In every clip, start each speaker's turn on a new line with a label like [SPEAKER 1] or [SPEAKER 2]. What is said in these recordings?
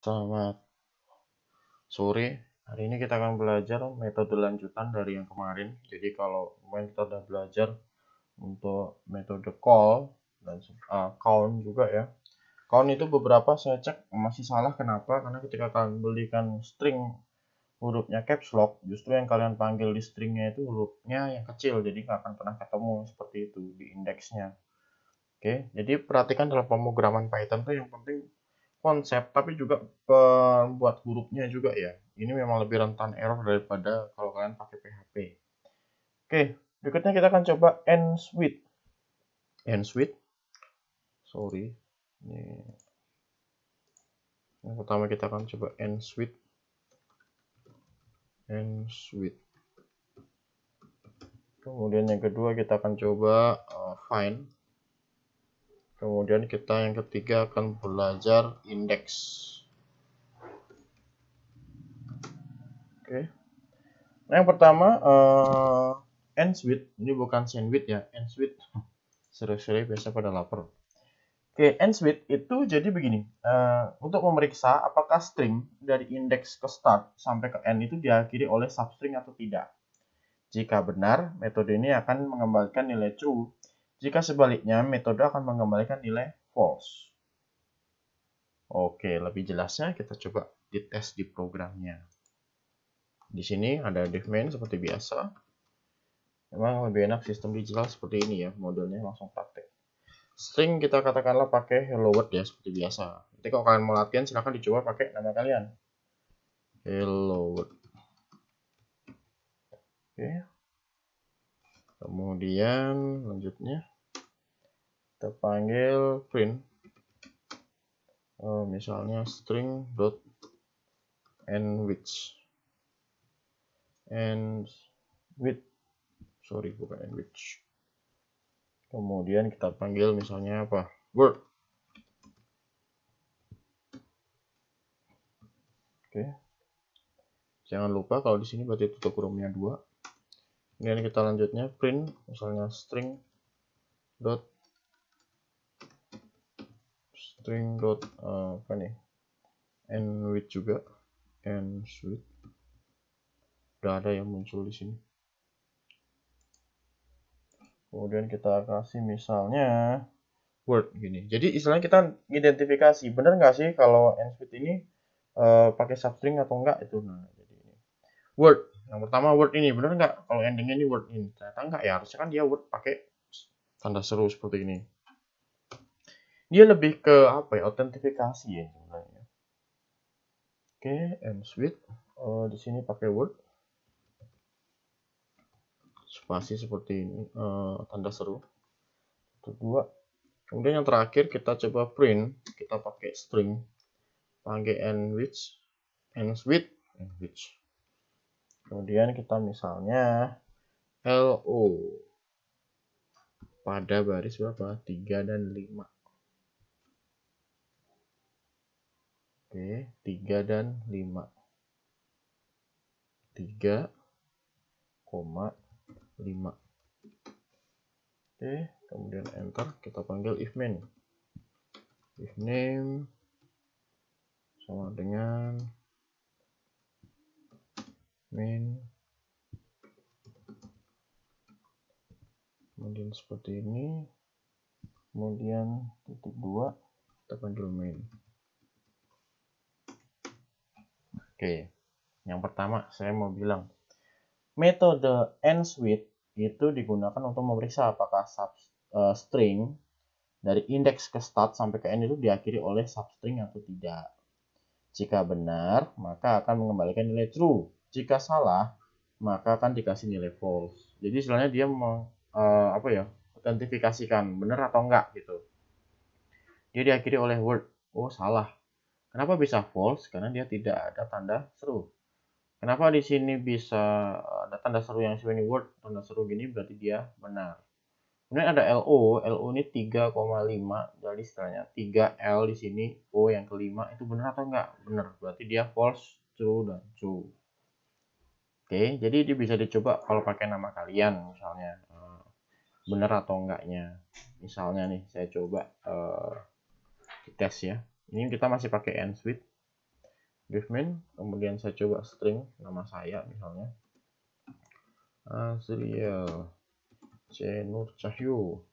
[SPEAKER 1] Selamat sore. Hari ini kita akan belajar metode lanjutan dari yang kemarin. Jadi kalau kemarin kita udah belajar untuk metode call dan count juga ya. Count itu beberapa saya cek masih salah. Kenapa? Karena ketika kalian belikan string hurufnya caps lock, justru yang kalian panggil di stringnya itu hurufnya yang kecil. Jadi nggak akan pernah ketemu seperti itu di indeksnya. Oke, jadi perhatikan dalam pemrograman Python tuh yang penting konsep, tapi juga pembuat hurufnya juga ya. Ini memang lebih rentan error daripada kalau kalian pakai PHP. Oke, berikutnya kita akan coba end switch. End switch, sorry. Ini yang pertama kita akan coba end switch. End switch. Kemudian yang kedua kita akan coba find. Kemudian kita yang ketiga akan belajar index. Oke. Nah, yang pertama end switch, ini bukan sandwich ya, end switch. Sore-sore biasa pada lapar. Oke, end switch itu jadi begini. Untuk memeriksa apakah string dari index ke start sampai ke end itu diakhiri oleh substring atau tidak. Jika benar, metode ini akan mengembalikan nilai true. Jika sebaliknya, metode akan mengembalikan nilai false. Oke, lebih jelasnya kita coba dites di programnya. Di sini ada div main seperti biasa. Memang lebih enak sistem digital seperti ini ya, modelnya langsung praktek. String kita katakanlah pakai hello world ya seperti biasa. Nanti kalau kalian mau latihan silahkan dicoba pakai nama kalian. Hello world. Oke. Kemudian lanjutnya kita panggil print. Misalnya string dot which sorry bukan which. Kemudian kita panggil misalnya apa? Word. Oke. Jangan lupa kalau di sini berarti tutup kurungnya 2. Kemudian kita lanjutnya print misalnya string dot apa nih? With juga with. Udah ada yang muncul di sini. Kemudian kita kasih misalnya word gini. Jadi istilahnya kita identifikasi bener nggak sih kalau with ini pakai substring atau enggak itu. Nah, jadi ini word. Yang pertama word ini bener nggak kalau endingnya ini word ini? Ternyata enggak ya. Harusnya kan dia word pakai tanda seru seperti ini. Dia lebih ke apa ya? Autentifikasi ya sebenarnya. Oke, with. Di sini pakai word. Spasi seperti ini, tanda seru. Itu 2. Kemudian yang terakhir kita coba print, kita pakai string, panggil with. Kemudian kita misalnya hello pada baris berapa? 3 dan 5. Oke, 3 dan 5. 3,5. Oke, kemudian enter, kita panggil if main. If name sama dengan main. Kemudian seperti ini. Kemudian titik 2 kita panggil main. Oke, yang pertama saya mau bilang metode end switch itu digunakan untuk memeriksa apakah string dari indeks ke start sampai ke end itu diakhiri oleh substring atau tidak. Jika benar, maka akan mengembalikan nilai true. Jika salah, maka akan dikasih nilai false. Jadi istilahnya dia autentifikasikan benar atau enggak gitu. Dia diakhiri oleh word. Oh, salah. Kenapa bisa false? Karena dia tidak ada tanda seru. Kenapa di sini bisa ada tanda seru yang sini word, tanda seru gini berarti dia benar. Kemudian ada LO ini 3,5, jadi istilahnya 3L di sini, O yang kelima itu benar atau enggak? Benar, berarti dia false, true, dan true. Oke, jadi dia bisa dicoba kalau pakai nama kalian misalnya, benar atau enggaknya. Misalnya nih, saya coba tes ya. Ini kita masih pakai end switch. div main, kemudian saya coba string nama saya misalnya Azriel C. Nur Cahyo,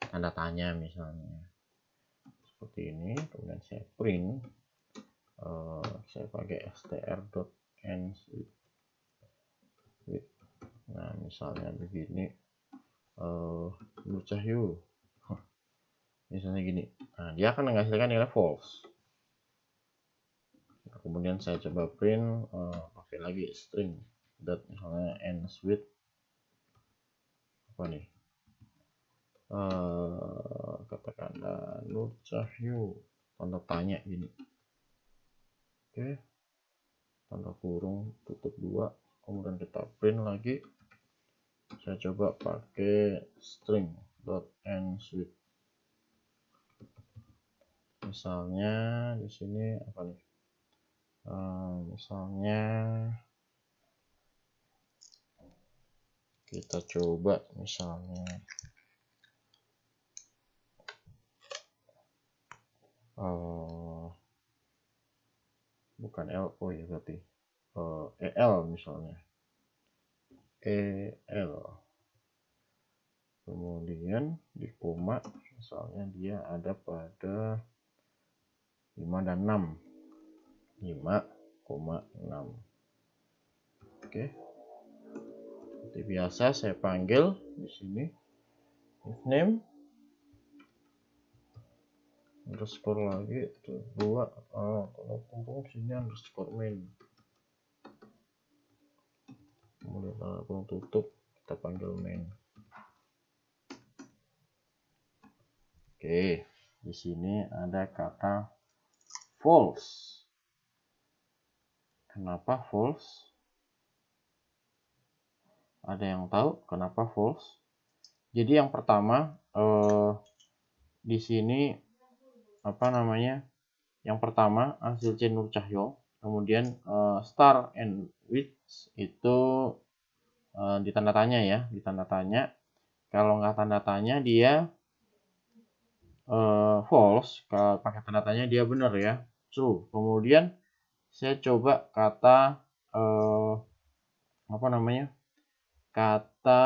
[SPEAKER 1] tanda tanya misalnya seperti ini, kemudian saya print, saya pakai str.end. Nah misalnya begini, Nur Cahyo misalnya gini, nah dia akan menghasilkan nilai false. Nah, kemudian saya coba print, pakai lagi string dot misalnya ends with apa nih, katakanlah Nur Cahyo tanda tanya gini, oke, tanda kurung tutup 2, kemudian kita print lagi. Saya coba pakai string dot ends with, misalnya di sini apa nih, misalnya kita coba misalnya bukan L, oh ya berarti EL misalnya EL, kemudian di koma misalnya dia ada pada 5 dan 6, 5,6. Oke, seperti biasa saya panggil di sini if name underscore lagi 2, kalau kumpul sini underscore main, kemudian kalau tutup kita panggil main. Oke, di sini ada kata false. Kenapa false? Ada yang tahu kenapa false? Jadi yang pertama di sini apa namanya? Yang pertama hasil C Nur Cahyo, kemudian star and which itu ditanda tanya ya, ditanda tanya. Kalau nggak tanda tanya dia false, kalau pakai tanda tanya dia benar ya, true. Kemudian saya coba kata apa namanya, kata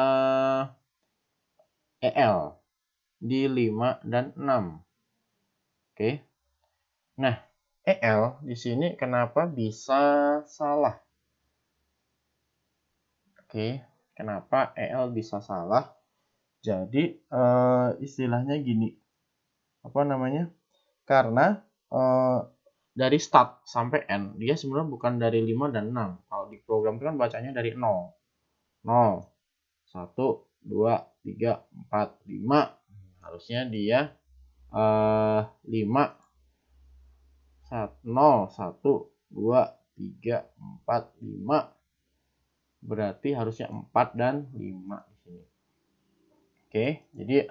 [SPEAKER 1] EL di 5 dan 6. Oke. Nah, EL di sini kenapa bisa salah? Oke, kenapa EL bisa salah? Jadi istilahnya gini, apa namanya? Karena dari start sampai end dia sebenarnya bukan dari 5 dan 6. Kalau di program itu kan bacanya dari 0. 0, 1, 2, 3, 4, 5. Harusnya dia 5, 0, 1, 2, 3, 4, 5. Berarti harusnya 4 dan 5 di sini. Oke, jadi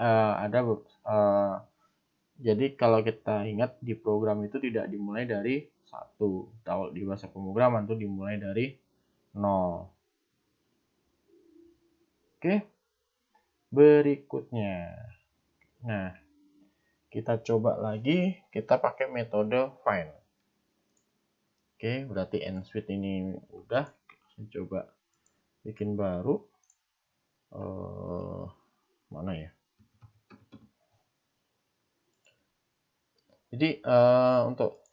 [SPEAKER 1] jadi kalau kita ingat di program itu tidak dimulai dari 1. Kalau di bahasa pemrograman itu dimulai dari 0. Oke. Berikutnya. Nah, kita coba lagi, kita pakai metode find. Oke, berarti end with ini udah. Saya coba bikin baru. Mana ya? Jadi untuk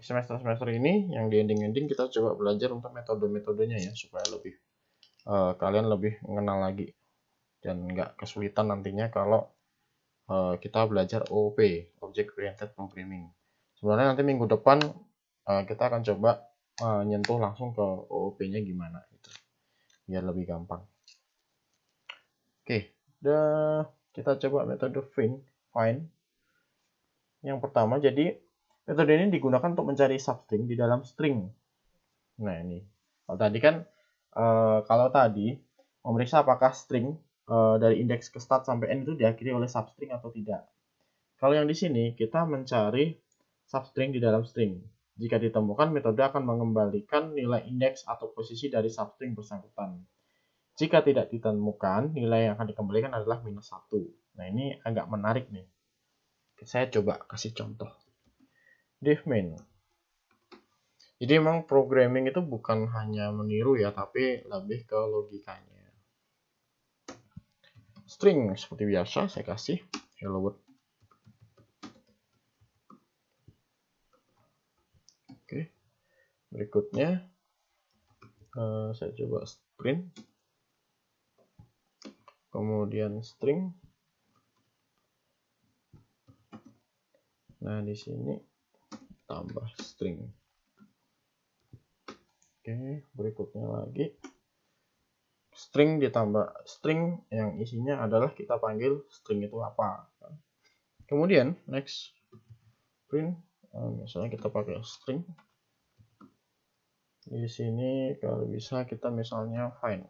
[SPEAKER 1] semester ini yang di ending kita coba belajar untuk metode-metodenya ya, supaya lebih kalian lebih mengenal lagi dan nggak kesulitan nantinya kalau kita belajar OOP, Object Oriented Programming. Sebenarnya nanti minggu depan kita akan coba nyentuh langsung ke OOP-nya gimana gitu, biar lebih gampang. Oke, kita coba metode find. Yang pertama, jadi metode ini digunakan untuk mencari substring di dalam string. Nah ini, kalau tadi memeriksa apakah string dari indeks ke start sampai end itu diakhiri oleh substring atau tidak. Kalau yang di sini kita mencari substring di dalam string. Jika ditemukan, metode akan mengembalikan nilai indeks atau posisi dari substring bersangkutan. Jika tidak ditemukan, nilai yang akan dikembalikan adalah -1. Nah ini agak menarik nih. Saya coba kasih contoh. Div main. Jadi emang programming itu bukan hanya meniru ya, tapi lebih ke logikanya. String seperti biasa saya kasih hello world. Oke, berikutnya saya coba print, kemudian string. Nah, di sini tambah string. Oke, berikutnya lagi string ditambah string yang isinya adalah kita panggil string itu apa. Kemudian next print, misalnya kita pakai string. Di sini kalau bisa kita misalnya find.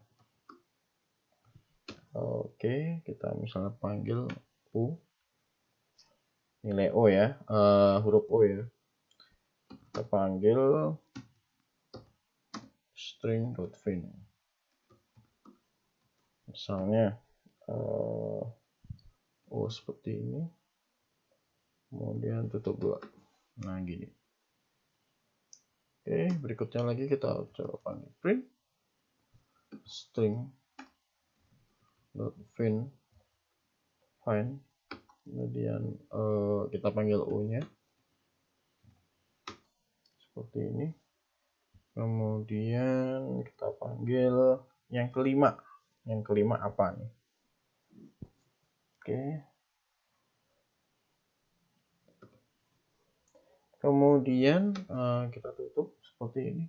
[SPEAKER 1] Oke, kita misalnya panggil U, nilai O ya, huruf O ya. Kita panggil string.find. Misalnya O seperti ini, kemudian tutup 2. Nah, gini. Oke, berikutnya lagi kita coba panggil print string.find, kemudian kita panggil U-nya seperti ini. Kemudian kita panggil yang kelima. Yang kelima apa nih? Oke. Kemudian kita tutup seperti ini.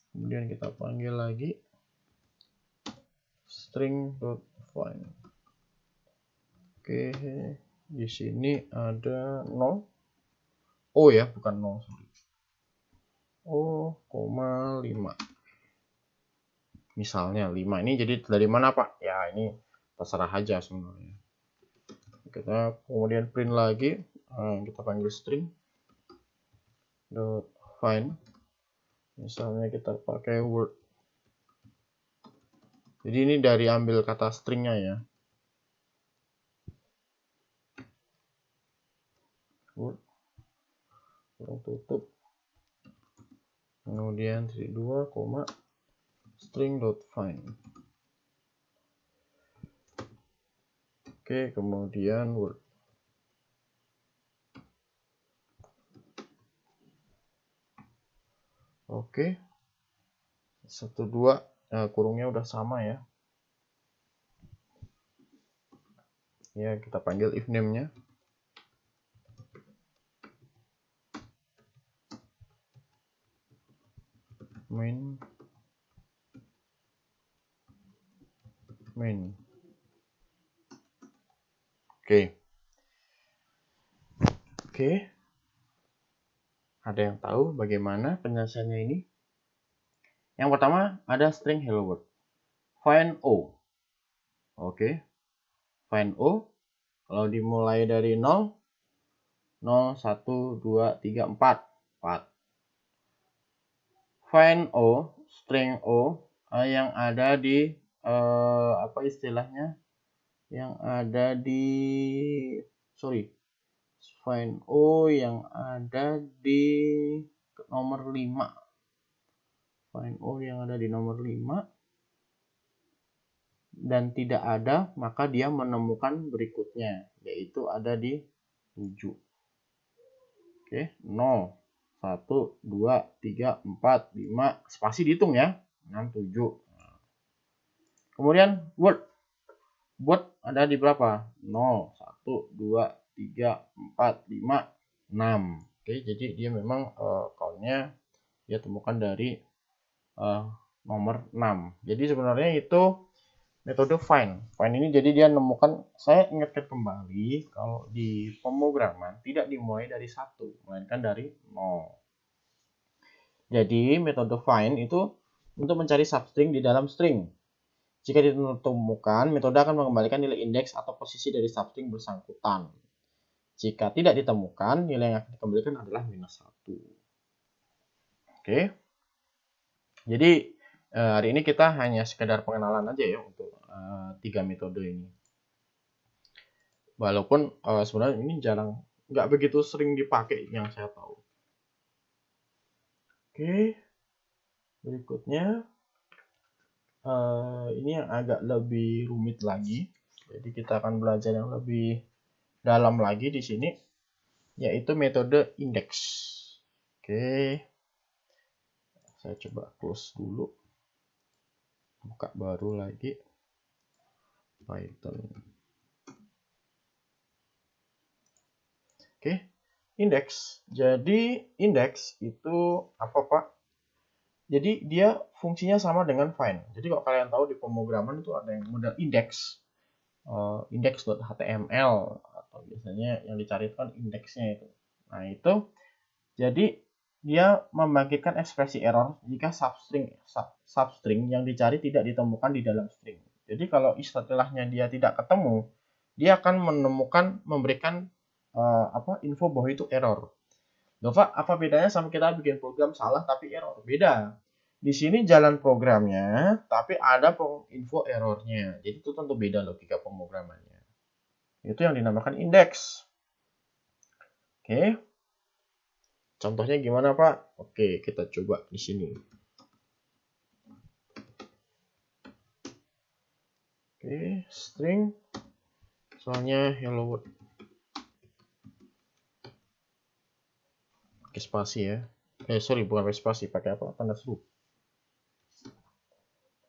[SPEAKER 1] Kemudian kita panggil lagi string.find. Oke, di sini ada 0. Oh ya, bukan 0. 0,5. Misalnya 5 ini jadi dari mana Pak? Ya ini terserah aja sebenarnya. Kita kemudian print lagi, kita panggil string .find. Misalnya kita pakai word. Jadi ini dari ambil kata stringnya ya. Word. Tutup. Kemudian 2, string.find. Oke, kemudian word. Oke. 1, 2, kurungnya udah sama ya. Ya, kita panggil if name-nya. Main. Oke. Ada yang tahu bagaimana penyelesaiannya ini? Yang pertama ada string hello world. Find O. Oke. Find O. Kalau dimulai dari 0, 0, 1, 2, 3, 4. Find O, string O yang ada di apa istilahnya? Yang ada di find O yang ada di nomor 5. Find O yang ada di nomor 5 dan tidak ada, maka dia menemukan berikutnya, yaitu ada di 7. Oke, 0, 1, 2, 3, 4, 5, spasi dihitung ya, 6, 7. Kemudian word ada di berapa? 0, 1, 2, 3, 4, 5, 6. Oke, jadi dia memang call-nya dia temukan dari nomor 6. Jadi sebenarnya itu metode find. Find ini jadi dia menemukan, saya ingatkan kembali kalau di pemrograman tidak dimulai dari 1, melainkan dari 0. Jadi metode find itu untuk mencari substring di dalam string. Jika ditemukan, metode akan mengembalikan nilai indeks atau posisi dari substring bersangkutan. Jika tidak ditemukan, nilai yang akan dikembalikan adalah -1. Oke. Jadi hari ini kita hanya sekedar pengenalan aja ya untuk 3 metode ini. Walaupun sebenarnya ini nggak begitu sering dipakai yang saya tahu. Oke, berikutnya ini yang agak lebih rumit lagi. Jadi kita akan belajar yang lebih dalam lagi di sini, yaitu metode indeks. Oke, saya coba close dulu, buka baru lagi Python. Oke, indeks. Jadi indeks itu apa, Pak? Jadi dia fungsinya sama dengan find. Jadi kalau kalian tahu di pemrograman itu ada yang model indeks, index.html, atau biasanya yang dicari itu kan indeksnya itu. Nah itu, jadi dia membangkitkan ekspresi error jika substring yang dicari tidak ditemukan di dalam string. Jadi kalau istilahnya dia tidak ketemu, dia akan memberikan info bahwa itu error. Nova, apa bedanya sama kita bikin program salah tapi error? Beda. Di sini jalan programnya, tapi ada info errornya. Jadi itu tentu beda logika pemrogramannya. Itu yang dinamakan indeks. Oke. Contohnya gimana, Pak? Oke, kita coba di sini. Oke, string. Soalnya hello world. Pakai spasi ya. Sorry, bukan pakai spasi, pakai apa? Tanda seru.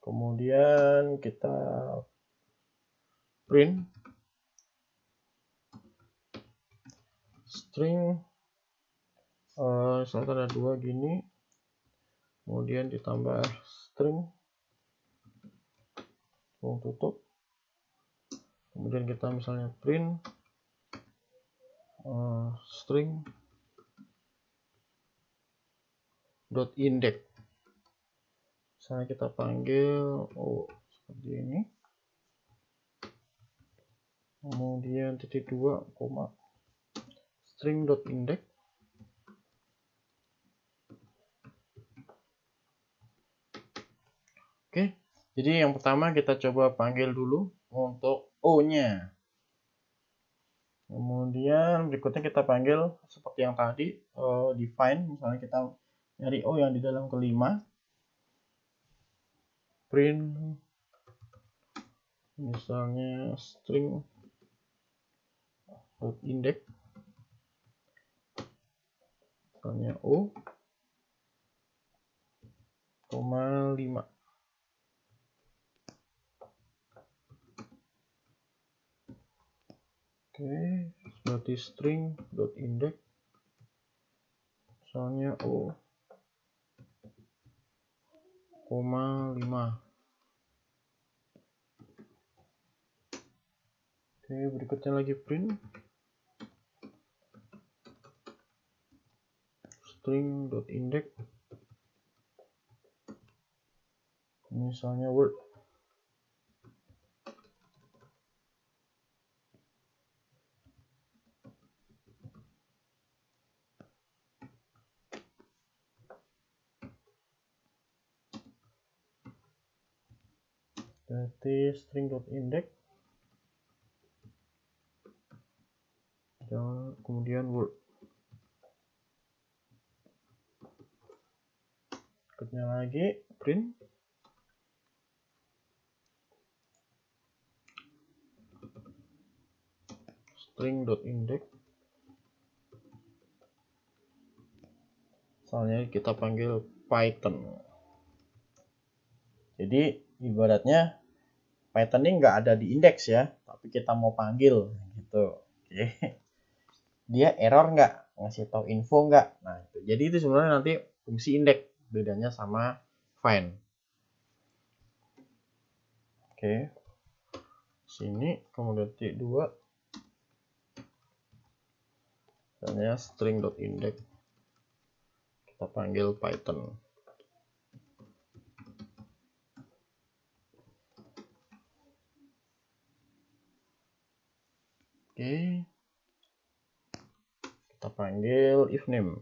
[SPEAKER 1] Kemudian kita print string, misalnya ada 2 gini, kemudian ditambah string, tutup, kemudian kita misalnya print string dot index, misalnya kita panggil seperti ini, kemudian titik 2, string dot index. Oke, jadi yang pertama kita coba panggil dulu untuk O-nya. Kemudian berikutnya kita panggil seperti yang tadi, define, misalnya kita nyari O yang di dalam kelima. Print misalnya string dot index, misalnya O, 5. Oke, berarti string dot index, misalnya O, 5. Oke, berikutnya lagi print string dot index, misalnya word. Berarti string dot index, dan kemudian word. Berikutnya lagi print string dot index, misalnya kita panggil Python. Jadi ibaratnya Python ini nggak ada di indeks ya, tapi kita mau panggil gitu. Oke. Dia error nggak, ngasih tahu info nggak. Nah itu. Jadi itu sebenarnya nanti fungsi indeks, bedanya sama find. Oke. Sini kemudian titik 2, misalnya string dot index, kita panggil Python. Oke, kita panggil if name.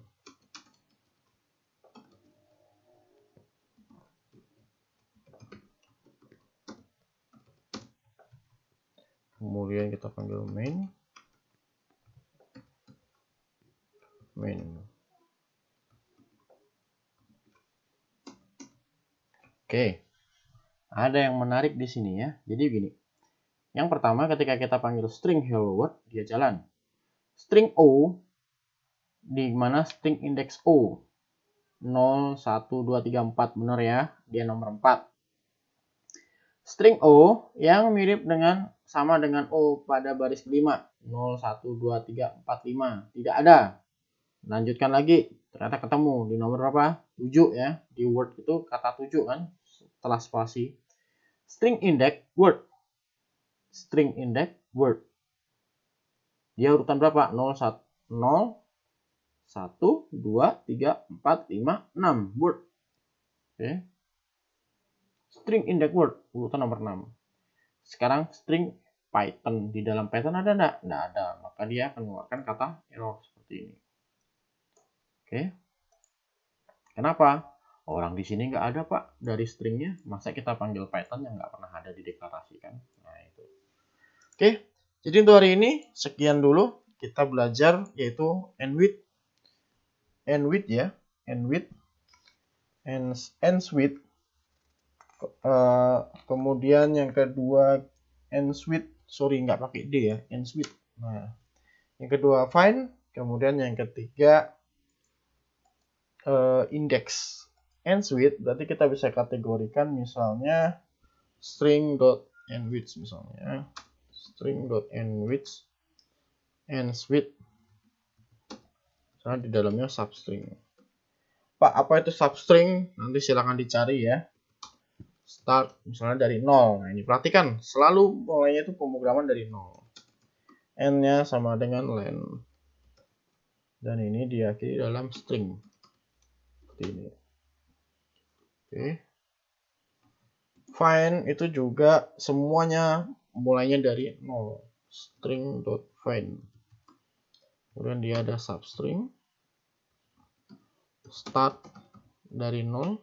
[SPEAKER 1] Kemudian kita panggil main. Oke, ada yang menarik di sini ya. Jadi gini, yang pertama ketika kita panggil string hello world, dia jalan. String O, di mana string index O 0, 1, 2, 3, 4, benar ya, dia nomor 4. String O yang mirip dengan sama dengan O pada baris kelima, 0, 1, 2, 3, 4, 5, tidak ada. Lanjutkan lagi, ternyata ketemu di nomor berapa? 7 ya, di word itu kata 7 kan, setelah spasi. String index word, string index word, dia urutan berapa? 0, 1, 0, 1, 2, 3, 4, 5, 6 word. Oke. String index word urutan nomor 6. Sekarang string Python, di dalam Python ada enggak? Enggak ada, maka dia akan mengeluarkan kata error seperti ini. Oke. Kenapa? Orang di sini nggak ada Pak dari stringnya, masa kita panggil Python yang nggak pernah ada dideklarasikan? Nah itu. Oke, jadi untuk hari ini sekian dulu kita belajar yaitu end with ya, end with ends with. Kemudian yang kedua ends with, sorry nggak pakai D ya, ends with. Nah, yang kedua find, kemudian yang ketiga index. Ends with berarti kita bisa kategorikan misalnya string.endWidth misalnya, string.endWidth ends with, misalnya di dalamnya substring. Pak, apa itu substring? Nanti silahkan dicari ya. Start misalnya dari 0. Nah ini perhatikan, selalu mulainya itu pemrograman dari 0. N-nya sama dengan len. Dan ini diakhiri dalam string. Seperti ini. Oke. Find itu juga semuanya mulainya dari 0. String.find. Kemudian dia ada substring. Start dari 0.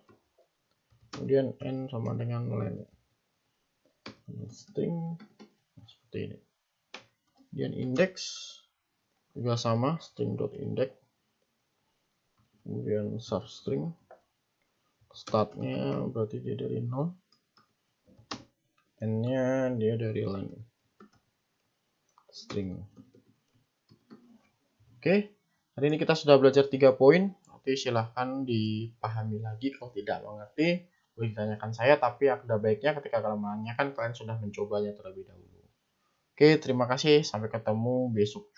[SPEAKER 1] Kemudian n sama dengan len. String seperti ini. Kemudian index juga sama, string.index. Kemudian substring. Startnya berarti dia dari 0. N-nya dia dari len. String. Oke, hari ini kita sudah belajar 3 poin. Oke, silahkan dipahami lagi. Kalau tidak mengerti, boleh ditanyakan saya. Tapi ada baiknya ketika kalian menanyakan, kalian sudah mencobanya terlebih dahulu. Oke, terima kasih. Sampai ketemu besok.